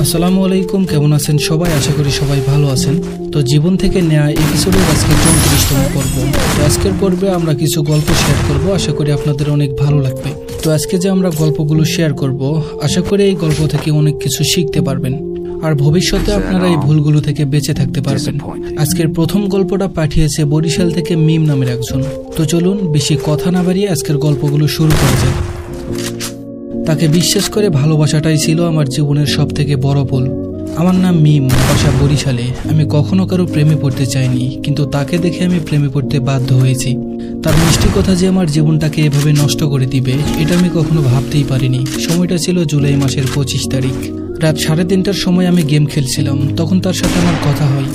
আসসালামু আলাইকুম, কেমন আছেন সবাই? আশা করি সবাই ভালো আছেন। তো জীবন থেকে নেওয়া এপিসোডের আজকে 34তম পর্ব। তো আজকের পর্বে আমরা কিছু গল্প শেয়ার করব, আশা করি আপনাদের অনেক ভালো লাগবে। তো আজকে যে আমরা গল্পগুলো শেয়ার করব, আশা করি এই গল্প থেকে অনেক কিছু শিখতে পারবেন আর ভবিষ্যতে আপনারা এই ভুলগুলো থেকে বেঁচে থাকতে পারবেন। আজকের প্রথম গল্পটা পাঠিয়েছে বরিশাল থেকে মিম নামের একজন। তো চলুন বেশি কথা না বাড়িয়ে আজকের গল্পগুলো শুরু করা যাক। তাকে বিশ্বাস করে ভালোবাসাটাই ছিল আমার জীবনের সব থেকে বড় ভুল। আমার নাম মিম, বাসা বরিশালে। আমি কখনো কারো প্রেমে পড়তে চাইনি, কিন্তু তাকে দেখে আমি প্রেমে পড়তে বাধ্য হয়েছি। তার মিষ্টি কথা যে আমার জীবনটাকে এভাবে নষ্ট করে দিবে, এটা আমি কখনো ভাবতেই পারিনি। সময়টা ছিল জুলাই মাসের 25 তারিখ। রাত 3:30টার সময় আমি গেম খেলছিলাম, তখন তার সাথে আমার কথা হয়।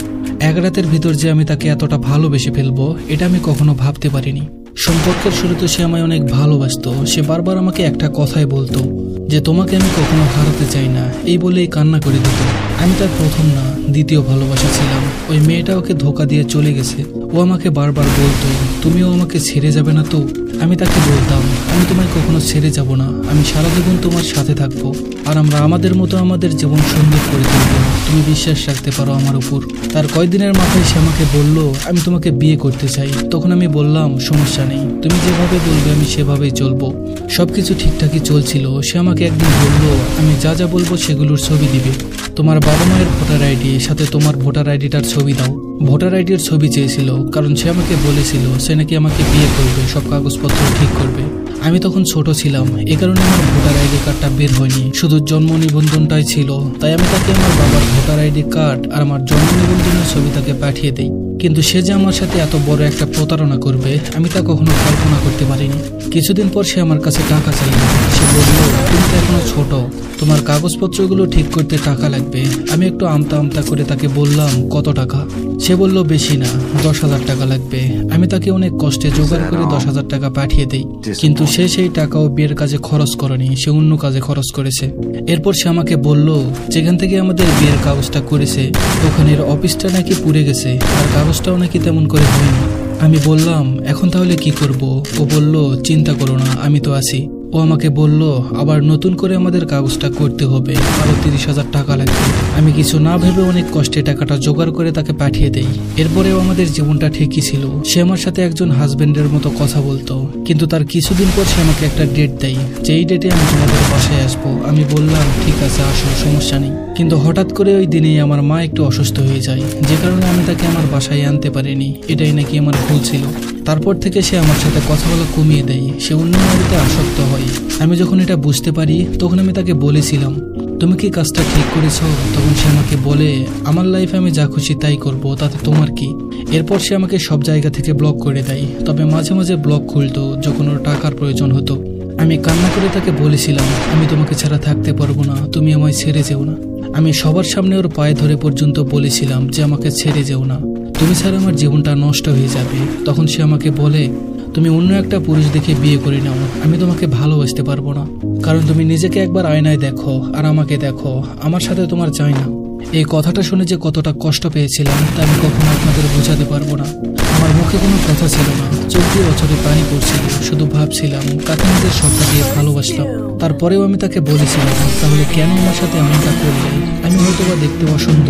এক রাতের ভিতর যে আমি তাকে এতটা ভালোবেসে ফেলবো, এটা আমি কখনো ভাবতে পারিনি। সম্পর্কের শুরুতে সে আমায় অনেক ভালোবাসতো। সে বারবার আমাকে একটা কথাই বলতো যে তোমাকে আমি কখনো হারাতে চাই না, এই বলেই কান্না করে দিত। আমি তার প্রথম না, দ্বিতীয় ভালোবাসা ছিলাম। ওই মেয়েটা ওকে ধোকা দিয়ে চলে গেছে। ও আমাকে বারবার বলতো তুমিও আমাকে ছেড়ে যাবে না তো? আমি তাকে বলতাম আমি তোমায় কখনো ছেড়ে যাব না, আমি সারা জীবন তোমার সাথে থাকবো, আর আমরা আমাদের মতো আমাদের জীবন সুন্দর করে তুলবো। তুমি বিশ্বাস রাখতে পারো আমার উপর। তার কয়েকদিনের মাথায় সে আমাকে বলল আমি তোমাকে বিয়ে করতে চাই। তখন আমি বললাম সমস্যা নেই, তুমি যেভাবে বলবে আমি সেভাবেই চলবো। সবকিছু ঠিকঠাকই চলছিল। সে আমাকে একদিন বলল আমি যা যা বলবো সেগুলোর ছবি দিবে। তোমার বাবা মায়ের ভোটার আইডি সাথে তোমার ভোটার আইডিটার ছবি দাও। ভোটার আইডির ছবি চেয়েছিল, কারণ সে আমাকে বলেছিল সে নাকি আমাকে বিয়ে করবে, সব কাগজপত্র ঠিক করবে। আমি তখন ছোট ছিলাম, এ কারণে আমার ভোটার আইডি কার্ডটা বের হয়নি, শুধু জন্ম নিবন্ধনটাই ছিল। তাই আমি তাকে আমার বাবার ভোটার আইডি কার্ড আর আমার জন্ম নিবন্ধনের ছবি তাকে পাঠিয়ে দেই। কিন্তু সে যে আমার সাথে এত বড় একটা প্রতারণা করবে, আমি তা কখনো কল্পনা করতে পারিনি। কিছুদিন পর সে আমার কাছে টাকা চাইল। সে বলল তুমি তো এখনো ছোট, তোমার কাগজপত্রগুলো ঠিক করতে টাকা লাগবে। আমি একটু আমতা আমতা করে তাকে বললাম কত টাকা? সে বলল বেশি না, 10,000 টাকা লাগবে। আমি তাকে অনেক কষ্টে জোগাড় করে 10,000 টাকা পাঠিয়ে দেই। কিন্তু সে সেই টাকাও বিয়ের কাজে খরচ করেনি, সে অন্য কাজে খরচ করেছে। এরপর সে আমাকে বলল যেখান থেকে আমাদের বিয়ের কাগজটা করেছে ওখানের অফিসটা নাকি পুড়ে গেছে, আর কাগজটাও নাকি তেমন করে হয়নি। আমি বললাম এখন তাহলে কি করব? ও বলল চিন্তা করো না, আমি তো আছি। ও আমাকে বলল আবার নতুন করে আমাদের কাগজটা করতে হবে, আরো 30,000 টাকা লাগবে। আমি কিছু না ভেবে অনেক কষ্টে টাকাটা জোগাড় করে তাকে পাঠিয়ে দেই। এরপরেও আমাদের জীবনটা ঠিকই ছিল। সে আমার সাথে একজন হাজবেন্ডের মতো কথা বলতো। কিন্তু তার কিছুদিন পর সে আমাকে একটা ডেট দেয়, যেই ডেটে আমি তোমাদের বাসায় আসবো। আমি বললাম ঠিক আছে আসো, সমস্যা নেই। কিন্তু হঠাৎ করে ওই দিনেই আমার মা একটু অসুস্থ হয়ে যায়, যে কারণে আমি তাকে আমার বাসায় আনতে পারিনি। এটাই নাকি আমার ভুল ছিল। তারপর থেকে সে আমার সাথে কথা বলা কমিয়ে দেয়, সে অন্য নারীতে আসক্ত হয়। আমি যখন এটা বুঝতে পারি তখন আমি তাকে বলেছিলাম তুমি কি কাজটা ঠিক করেছো? তখন সে আমাকে বলে আমার লাইফে আমি যা খুশি তাই করব, তাতে তোমার কি? এরপর সে আমাকে সব জায়গা থেকে ব্লক করে দেয়, তবে মাঝে মাঝে ব্লক খুলতো যখন ওর টাকার প্রয়োজন হতো। আমি কান্না করে তাকে বলেছিলাম আমি তোমাকে ছাড়া থাকতে পারবো না, তুমি আমায় ছেড়ে যেও না। আমি সবার সামনে ওর পায়ে ধরে পর্যন্ত বলেছিলাম যে আমাকে ছেড়ে যেও না, তুমি ছাড়া আমার জীবনটা নষ্ট হয়ে যাবে। তখন সে আমাকে বলে তুমি অন্য একটা পুরুষ দেখে বিয়ে করে নাও, আমি তোমাকে ভালোবাসতে পারবো না, কারণ তুমি নিজেকে একবার আয়নায় দেখো আর আমাকে দেখো, আমার সাথে তোমার চাই না। এই কথাটা শুনে যে কতটা কষ্ট পেয়েছিলাম তা আমি কখনো আপনাদের বোঝাতে পারবো না। আমার মুখে কোনো কথা ছিল না, চোখ দিয়ে অচরে পানি পড়ছিল, শুধু ভাবছিলাম কাকে নিজের সবটা দিয়ে ভালোবাসলাম। তারপরেও আমি তাকে বলেছিলাম তাহলে কেন আমার সাথে এমনটা করলে? আমি হয়তো বা দেখতে অসুন্দর,